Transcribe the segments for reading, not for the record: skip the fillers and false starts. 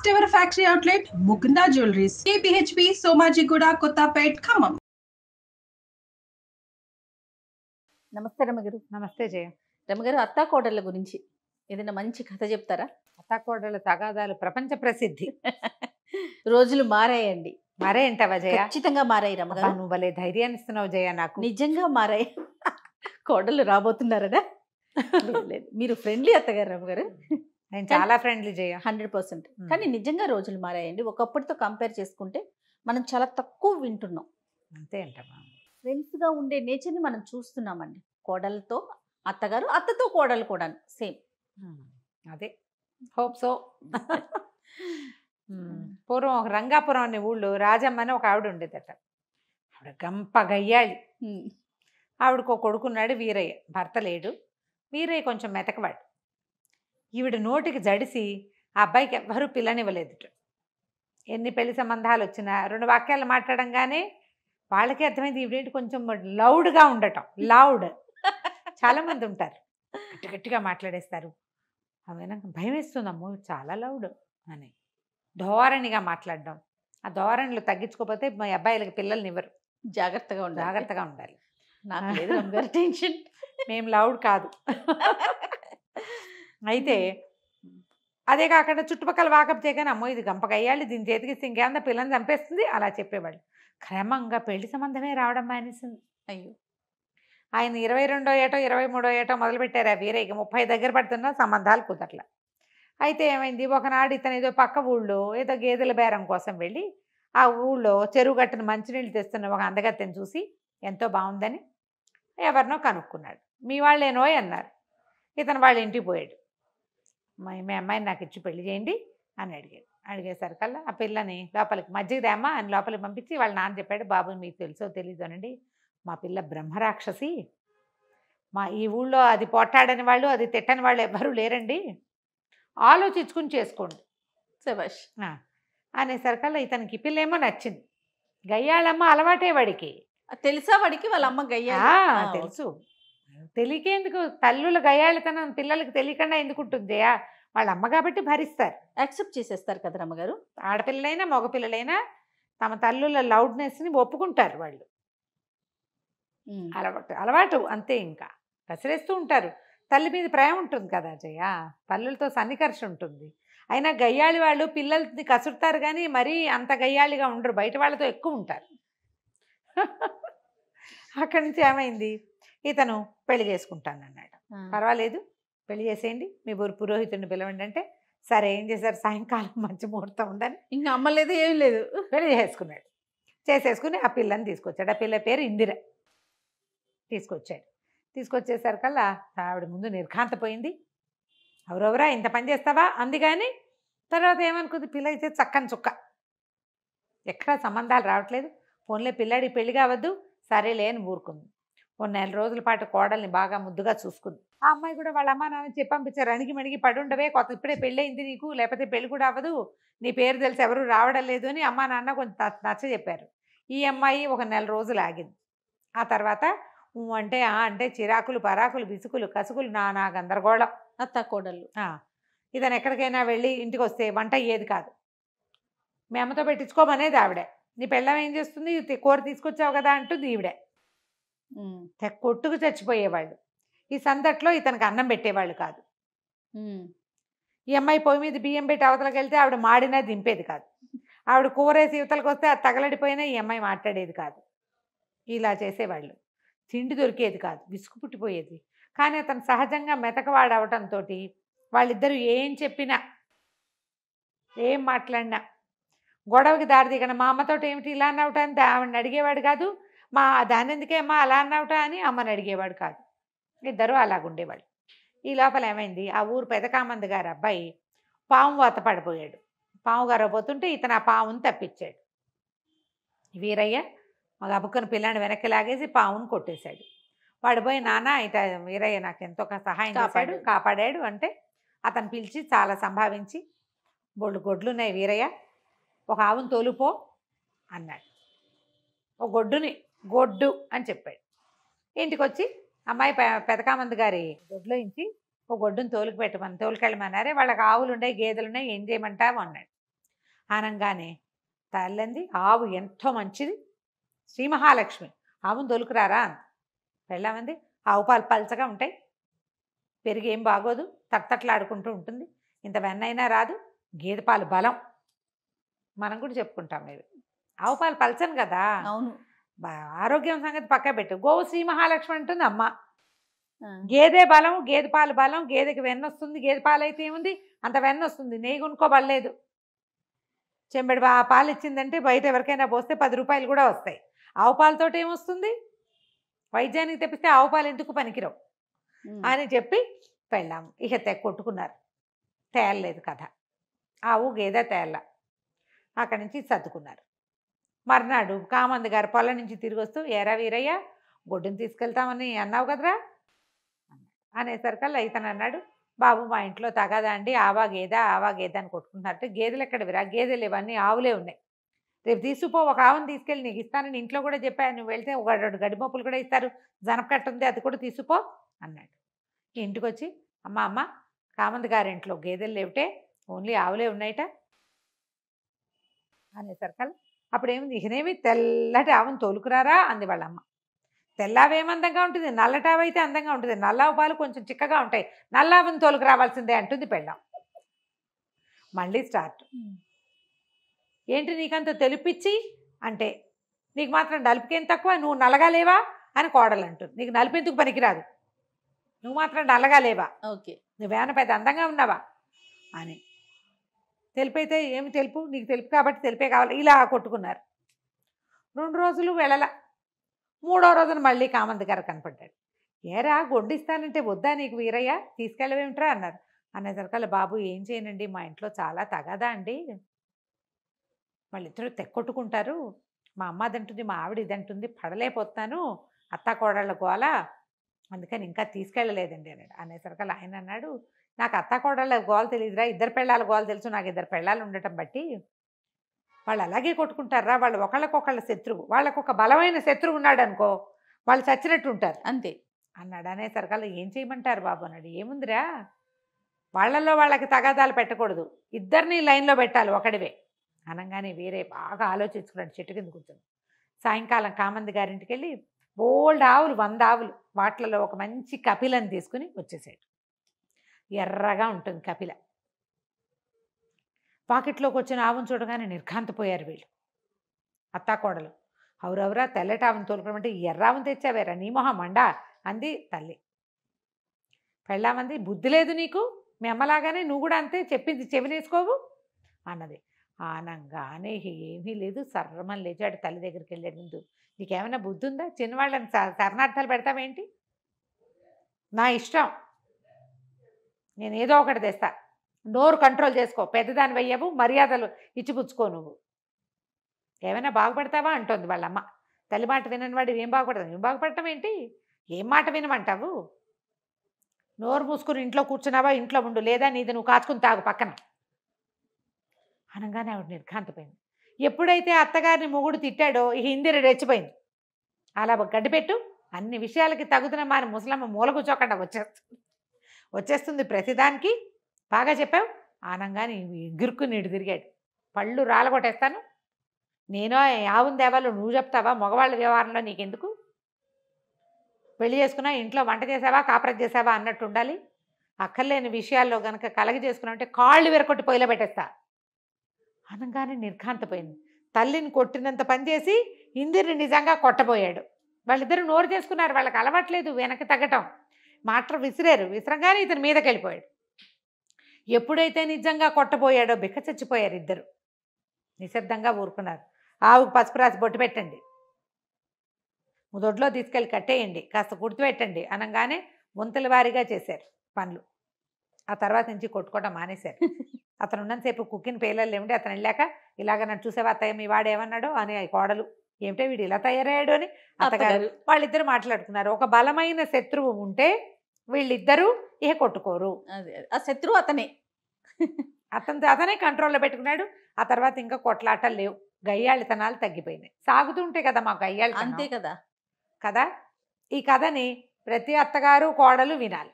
First ever factory outlet Mukunda jewelleries, KPHP, Somajiguda, Kothapet, Khammam. నమస్తే రమగారు. నమస్తే జయ. రమగారు, అత్తాకోడళ్ళ గురించి ఏదైనా మంచి కథ చెప్తారా? అత్తాకోడళ్ళ తగాదాలు ప్రపంచ ప్రసిద్ధి. రోజులు మారాయండి. మారాయంటావా జయ? ఖచ్చితంగా మారాయి రమగారు. నువ్వు భలే ధైర్యాన్ని ఇస్తున్నావు జయ. నాకు నిజంగా మారాయి. కోడళ్ళు రాబోతున్నారడా? లేదు, మీరు ఫ్రెండ్లీ అత్తగారు రమగారు. నేను చాలా ఫ్రెండ్లీ జయ. 100%. కానీ నిజంగా రోజులు మారాయండి. ఒకప్పటితో కంపేర్ చేసుకుంటే మనం చాలా తక్కువ వింటున్నాం. అంతే అంటమ్మా. ఫ్రెండ్స్గా ఉండే నేచర్ని మనం చూస్తున్నామండి. కోడలతో అత్తగారు, అత్తతో కోడలు కూడా సేమ్. అదే హోప్ సో. పూర్వం ఒక రంగాపురం అనే ఊళ్ళో రాజమ్మ అని ఒక ఆవిడ ఉండేదట. ఆవిడ గంప గయ్యాళి. ఆవిడకు ఒక కొడుకున్నాడు వీరయ్య. భర్త లేడు. వీరయ్య కొంచెం మెతకవాడు. ఈవిడ నోటికి జడిసి ఆ అబ్బాయికి ఎవ్వరూ పిల్లనివ్వలేదుట. ఎన్ని పెళ్లి సంబంధాలు వచ్చినా 2 వాక్యాలు మాట్లాడంగానే వాళ్ళకి అర్థమైంది ఈవిడేంటి కొంచెం లౌడ్గా ఉండటం. లౌడ్ చాలామంది ఉంటారు, గట్టి గట్టిగా మాట్లాడేస్తారు. అవి నాకు భయం వేస్తుందమ్మో చాలా లౌడ్ అని. ధోరణిగా మాట్లాడడం. ఆ ధోరణిలో తగ్గించుకోకపోతే మా అబ్బాయిలకి పిల్లల్ని ఇవ్వరు. జాగ్రత్తగా ఉండాలి. నాకు లేదు రమగారు టెన్షన్. మేము లౌడ్ కాదు. అయితే అదే కాకుండా చుట్టుపక్కల వాకప్ చేయగానే అమ్మో ఇది గంపకయ్యాలి, దీని చేతికి ఇంకేమన్నా పిల్లని చంపేస్తుంది అలా చెప్పేవాళ్ళు. క్రమంగా పెళ్లి సంబంధమే రావడం మానేసింది. అయ్యో, ఆయన 22వ ఏటో 23వ ఏటో మొదలుపెట్టారు. ఆ వీరయ్యకి 30 దగ్గర పడుతున్నా సంబంధాలు కుదరల. అయితే ఏమైంది, ఒకనాడు ఇతను ఏదో పక్క ఊళ్ళో ఏదో గేదెల బేరం కోసం వెళ్ళి ఆ ఊళ్ళో చెరువు గట్టున మంచినీళ్ళు తెస్తున్న ఒక అందగత్తెని చూసి ఎంతో బాగుందని ఎవరినో కనుక్కున్నాడు. మీ వాళ్ళేనోయ్ అన్నారు. ఇతను వాళ్ళ ఇంటికి పోయాడు. మీ అమ్మాయిని నాకు ఇచ్చి పెళ్లి చేయండి అని అడిగాడు. అడిగేసరికల్లా ఆ పిల్లని లోపలికి మజ్జిగదేమ్మా అని లోపలికి పంపించి వాళ్ళ నాన్న చెప్పాడు, బాబు మీకు తెలుసో తెలీదోనండి, మా పిల్ల బ్రహ్మరాక్షసి. ఈ ఊళ్ళో అది పొట్టాడని వాళ్ళు అది తిట్టని వాళ్ళు ఎవ్వరూ లేరండి, ఆలోచించుకుని చేసుకోండి శభాష్ అనేసరికల్లా ఇతనికి పిల్లేమో నచ్చింది. గయ్యాళమ్మ అలవాటే వాడికి. తెలుసా వాడికి వాళ్ళ అమ్మ గయ్యా? తెలుసు. తెలియకేందుకు, తల్లుల గయ్యాళతనం పిల్లలకి తెలియకుండా ఎందుకు ఉంటుంది? వాళ్ళ అమ్మ కాబట్టి భరిస్తారు, యాక్సెప్ట్ చేసేస్తారు కదా రమ్మగారు. ఆడపిల్లలైనా మగపిల్లలైనా తమ తల్లుల లౌడ్నెస్ని ఒప్పుకుంటారు వాళ్ళు. అలవాటు అంతే. ఇంకా కసిరేస్తూ ఉంటారు. తల్లి మీద ప్రేమ ఉంటుంది కదా జయ, తల్లులతో సన్నికర్ష ఉంటుంది. అయినా గయ్యాళి వాళ్ళు పిల్లల్ని కసురుతారు కానీ మరీ అంత గయ్యాళిగా ఉండరు, బయట వాళ్ళతో ఎక్కువ ఉంటారు. అక్కడి నుంచి ఏమైంది, ఇతను పెళ్లి చేసుకుంటానన్నాడు. పర్వాలేదు పెళ్లి చేసేయండి, మీ పురోహితుడిని పిలవండి అంటే సరే ఏం చేశారు, సాయంకాలం మంచి ముహూర్తం ఉందని ఇంకా అమ్మలేదు ఏం లేదు, పెళ్లి చేసుకున్నాడు. చేసేసుకుని ఆ పిల్లని తీసుకొచ్చాడు. ఆ పిల్ల పేరు ఇందిర. తీసుకొచ్చేసరికల్లా ఆవిడ ముందు నిర్ఘాంతపోయింది. ఎవరెవరా ఇంత పని చేస్తావా అంది. కానీ తర్వాత ఏమనుకుంది, పిల్ల అయితే చక్కని చుక్క, ఎక్కడా సంబంధాలు రావట్లేదు, ఫోన్లే పిల్లాడి పెళ్లి కావద్దు, సరేలే అని ఊరుకుంది. 1 నెల రోజుల పాటు కోడల్ని బాగా ముద్దుగా చూసుకుంది. ఆ అమ్మాయి కూడా వాళ్ళ అమ్మ నాన్న చెప్పి పంపించారు, అణిగి మణిగి పడి ఉండవే, ఇప్పుడే పెళ్ళయింది నీకు, లేకపోతే పెళ్లి కూడా అవ్వదు, నీ పేరు తెలిసి ఎవరు రావడం లేదు అని అమ్మ నాన్న కొంచెం నచ్చ చెప్పారు. ఈ అమ్మాయి 1 నెల రోజులు ఆగింది. ఆ తర్వాత అంటే అంటే చిరాకులు పరాకులు బిసుకులు కసుకులు నానా గందరగోళం. అత్త కోడళ్ళు. ఇతను ఎక్కడికైనా వెళ్ళి ఇంటికి వస్తే వంట అయ్యేది కాదు. మీ అమ్మతో పెట్టించుకోమనేది ఆవిడే. నీ పెళ్ళం ఏం చేస్తుంది, కూర తీసుకొచ్చావు కదా అంటుంది ఈవిడే. కొట్టుకు చచ్చిపోయేవాళ్ళు. ఈ సందట్లో ఇతనికి అన్నం పెట్టేవాళ్ళు కాదు. ఈ అమ్మాయి పొయ్యి మీద బియ్యం పెట్టి అవతలకి వెళ్తే ఆవిడ మాడినా దింపేది కాదు. ఆవిడ కూరేసి యువతలకు వస్తే అది తగలడిపోయినా ఈ అమ్మాయి మాట్లాడేది కాదు. ఇలా చేసేవాళ్ళు. తిండి దొరికేది కాదు, విసుగు పుట్టిపోయేది. కానీ అతను సహజంగా మెతకవాడవటంతో వాళ్ళిద్దరూ ఏం చెప్పినా ఏం మాట్లాడినా గొడవకి దారి దిగన మా అమ్మతో ఏమిటి ఇలా అన్నవుట అని ఆవిడని అడిగేవాడు కాదు, దాని ఎందుకే అమ్మ అలా అన్నవుట అని అమ్మని అడిగేవాడు కాదు. ఇద్దరూ అలాగుండేవాళ్ళు. ఈ లోపల ఏమైంది, ఆ ఊరు పెదకామంది గారు అబ్బాయి పాము వాత పడిపోయాడు. పాము గారపోతుంటే ఇతను ఆ పాముని తప్పించాడు. వీరయ్య మగ అబ్బుకున్న పిల్లాన్ని వెనక్కి లాగేసి పాముని కొట్టేశాడు. వాడు పోయి నాన్న ఇట వీరయ్య నాకు ఎంతో సహాయం చేశాడు, కాపాడాడు అంటే అతను పిలిచి చాలా సంభావించి, బొళ్ళు గొడ్లున్నాయి వీరయ్య, ఒక ఆవును తోలుపో అన్నాడు. ఒక గొడ్డు అని చెప్పాడు. ఇంటికి వచ్చి అమ్మాయి పెదకామంది గారి దొడ్లో ఇంచి ఒక గొడ్డును తోలుకెళ్ళమన్నారే, వాళ్ళకి ఆవులు ఉన్నాయి గేదెలు ఉన్నాయి, ఏం చేయమంటావు అన్నాడు. అనగానే తల్లింది ఆవు ఎంతో మంచిది, శ్రీ మహాలక్ష్మి, ఆవును దొలుకురారా అంది. వెళ్ళామంది ఆవు పాలు పల్చగా ఉంటాయి, పెరిగి ఏం బాగోదు, తట్టట్లాడుకుంటూ ఉంటుంది, ఇంత వెన్నైనా రాదు, గేదె పాలు బలం. మనం కూడా చెప్పుకుంటాం ఇవి. ఆవు పాలు పల్చను కదా, అవును. ఆరోగ్యం సంగతి పక్క పెట్టు. గోవు శ్రీ మహాలక్ష్మి అంటుంది అమ్మ. గేదె బలం, గేదె పాలు బలం, గేదెకి వెన్న వస్తుంది, గేదె పాలు అయితే ఏముంది అంత వెన్న వస్తుంది, నెయ్యి కొనుక్కోబడలేదు. చెంబెడు పాలు ఇచ్చిందంటే బయట ఎవరికైనా పోస్తే 10 రూపాయలు కూడా వస్తాయి. ఆవు పాలతోటి ఏమొస్తుంది, వైద్యానికి తెప్పిస్తే ఆవు పాలు ఎందుకు పనికిరావు అని చెప్పి వెళ్ళాము. ఇక కొట్టుకున్నారు, తేలలేదు కథ. ఆవు గేదె తేళ్ళ. అక్కడి నుంచి సర్దుకున్నారు. మర్నాడు కామంది గారు పొలం నుంచి తిరిగి వస్తూ, ఏరా వీరయ్య గొడ్డుని తీసుకెళ్తామని అన్నావు కదరా అనేసరికల్లా ఇతను అన్నాడు, బాబు మా ఇంట్లో తగదా అండి, ఆవా గేదె అని కొట్టుకుంటున్నారంటే, గేదెలు ఎక్కడవిరా, గేదెలు ఇవన్నీ ఆవులే ఉన్నాయి, రేపు తీసుకుపో, ఒక ఆవును తీసుకెళ్ళి నీకు ఇస్తానని ఇంట్లో కూడా చెప్పాను, నువ్వు వెళ్తే ఒక 2 గడిమొప్పులు కూడా ఇస్తారు, జనపకట్ట ఉంది అది కూడా తీసుకుపో అన్నాడు. ఇంటికి వచ్చి అమ్మ కామంది గారింట్లో గేదెలు లేవుటే, ఓన్లీ ఆవులే ఉన్నాయట అనేసరికల్లా అప్పుడేముంది, ఇకనేమి తెల్లటి ఆవును తోలుకురారా అంది వాళ్ళమ్మ. తెల్లావేం అందంగా ఉంటుంది, నల్లటావైతే అందంగా ఉంటుంది, నల్లావు పాలు కొంచెం చిక్కగా ఉంటాయి, నల్లావుని తోలుకు రావాల్సిందే అంటుంది పెళ్ళాం. మళ్ళీ స్టార్ట్. ఏంటి నీకంత తెలిపిచ్చి అంటే, నీకు మాత్రం నలుపుకేం తక్కువ, నువ్వు నల్లగా లేవా అని కోడలు అంటుంది. నీకు నలుపెందుకు పనికిరాదు, నువ్వు మాత్రం నల్లగా లేవా, ఓకే నువ్వేమైనా పెద్ద అందంగా ఉన్నావా అని. తెలిపైతే ఏమి తెలుపు, నీకు తెలుపు కాబట్టి తెలిపే కావాలి, ఇలా కొట్టుకున్నారు. 2 రోజులు వెళ్ళల. 3వ రోజున మళ్ళీ కామంది గారు కనపడ్డాడు. ఏరా గొడ్డిస్తానంటే వద్దా నీకు వీరయ్య, తీసుకెళ్ళవేమిట్రా అన్నారు. అనేసరికల్లా బాబు ఏం చేయనండి, మా ఇంట్లో చాలా తగదా అండి, వాళ్ళిద్దరూ తెక్కొట్టుకుంటారు, మా అమ్మ అదంటుంది మా ఆవిడ ఇదంటుంది, పడలేకపోతున్నాను, అత్తా కోడళ్ళ గోల, అందుకని ఇంకా తీసుకెళ్ళలేదండి అన్నాడు. అనేసరికల్లా ఆయన అన్నాడు, నాకు అత్తా కోడళ్ళ గోల తెలియదురా, 2 పెళ్ళాల గోల తెలుసు, నాకు 2 పెళ్ళాలు ఉండటం బట్టి వాళ్ళు అలాగే కొట్టుకుంటారా, వాళ్ళు ఒకళ్ళకొకళ్ళ శత్రువు, వాళ్ళకు ఒక బలమైన శత్రువు ఉన్నాడు అనుకో, వాళ్ళు చచ్చినట్టు ఉంటారు అంతే అన్నాడు. అనేసరికల్లా ఏం చేయమంటారు బాబు అన్నాడు. ఏముందిరా, వాళ్ళల్లో వాళ్ళకి తగాదాలు పెట్టకూడదు, ఇద్దరిని లైన్లో పెట్టాలి ఒకడివే అనగానే వేరే బాగా ఆలోచించుకున్నాడు. చెట్టు కింద కూర్చొని సాయంకాలం కామంది గారింటికి వెళ్ళి బోల్డ్ ఆవులు 100 ఆవులు, వాటిలలో ఒక మంచి కపిలని తీసుకుని వచ్చేసాడు. ఎర్రగా ఉంటుంది కపిల. పాకెట్లోకి వచ్చిన ఆవును చూడగానే నిర్ఘాంతపోయారు వీళ్ళు అత్తాకోడలు. అవురవరా తెల్లటి ఆవును తోలుకోమంటే ఎర్రావును తెచ్చావేరా, నీ మొహం మండా అంది తల్లి. పెళ్ళామంది, బుద్ధి లేదు నీకు, మీ అమ్మలాగానే నువ్వు కూడా అంతే, చెప్పింది చెవినేసుకోవు అన్నది. ఆనంగానే ఏమీ లేదు, సర్రమని లేచాడు, తల్లి దగ్గరికి వెళ్ళాడు. ముందు నీకేమైనా బుద్ధి ఉందా, చిన్నవాళ్ళని శరణార్థాలు పెడతావేంటి, నా ఇష్టం, నేను ఏదో ఒకటి తెస్తా, నోరు కంట్రోల్ చేసుకో, పెద్దదాని వెయ్యవు, మర్యాదలు ఇచ్చిపుచ్చుకో, నువ్వు ఏమైనా బాగుపడతావా అంటోంది వాళ్ళమ్మ. తల్లి మాట వినని వాడు ఏం బాగుపడతావు, ఏం బాగుపడటం ఏంటి, ఏం మాట వినమంటావు, నోరు మూసుకుని ఇంట్లో కూర్చున్నావా, ఇంట్లో ఉండు, లేదా నీది నువ్వు కాచుకుని తాగు పక్కన అనగానే ఆవిడ నిర్ఘాంతపోయింది. ఎప్పుడైతే అత్తగారిని మొగుడు తిట్టాడో ఇక ఇందిర రెచ్చిపోయింది. అలా గడ్డిపెట్టు, అన్ని విషయాలకి తగుతున్న మారి ముసలమ్మ మూల కూర్చోకుండా వచ్చేస్తుంది ప్రతిదానికి, బాగా చెప్పావు ఆనంగానే గిరుక్కు నీడు తిరిగాడు. పళ్ళు రాలగొట్టేస్తాను, నేను ఆవును దేవాలో నువ్వు చెప్తావా, మగవాళ్ళ వ్యవహారంలో నీకెందుకు, పెళ్లి చేసుకున్నా ఇంట్లో వంట చేసావా కాపురం చేసావా అన్నట్టు ఉండాలి, అక్కర్లేని విషయాల్లో కనుక కలగ చేసుకున్నావంటే కాళ్ళు విరకొట్టి పొయ్యిలో పెట్టేస్తా అనగానే నిర్ఘాంతపోయింది. తల్లిని కొట్టినంత పనిచేసి ఇందిరిని నిజంగా కొట్టబోయాడు. వాళ్ళిద్దరూ నోరు చేసుకున్నారు, వాళ్ళకి అలవాట్లేదు వెనక్కి తగ్గటం, మాట విసిరారు, విసరంగానే ఇతని మీదకి వెళ్ళిపోయాడు. ఎప్పుడైతే నిజంగా కొట్టబోయాడో బిక్క చచ్చిపోయారు ఇద్దరు. నిశ్శబ్దంగా ఊరుకున్నారు. ఆవుకు పసుపు రాసి బొట్టు పెట్టండి, దొడ్లో తీసుకెళ్ళి కట్టేయండి, కాస్త గుర్తుపెట్టండి అనగానే వంతుల వారీగా చేశారు పనులు. ఆ తర్వాత నుంచి కొట్టుకోవడం మానేశారు. అతను ఉన్నంతసేపు కుక్కిన పేలలు ఏమిటి, అతను వెళ్ళాక ఇలాగ నన్ను చూసేవా అత్తయ్య మీ వాడు ఏమన్నాడు అని కోడలు, ఏమిటో వీడు ఇలా తయారయ్యాడు అని అత్తగారు. వాళ్ళిద్దరు మాట్లాడుకున్నారు. ఒక బలమైన శత్రువు ఉంటే వీళ్ళిద్దరూ ఇక కొట్టుకోరు, ఆ శత్రువు అతనే, అతనే కంట్రోల్లో పెట్టుకున్నాడు. ఆ తర్వాత ఇంకా కొట్లాటలు లేవు, గయ్యాళితనాలు తగ్గిపోయినాయి. సాగుతుంటే కదా మా గయ్యాళి, అంతే కదా కదా. ఈ కథని ప్రతి అత్తగారు కోడలు వినాలి,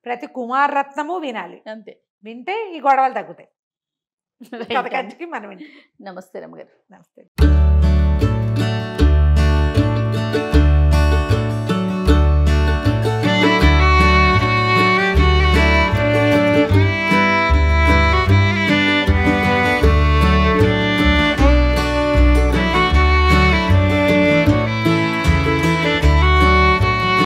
ప్రతి కుమారరత్నము వినాలి, అంతే, వింటే ఈ గొడవలు తగ్గుతాయి. కథ కంచికి మనం ఇంటికి. నమస్తే రమ్మగారు. నమస్తే.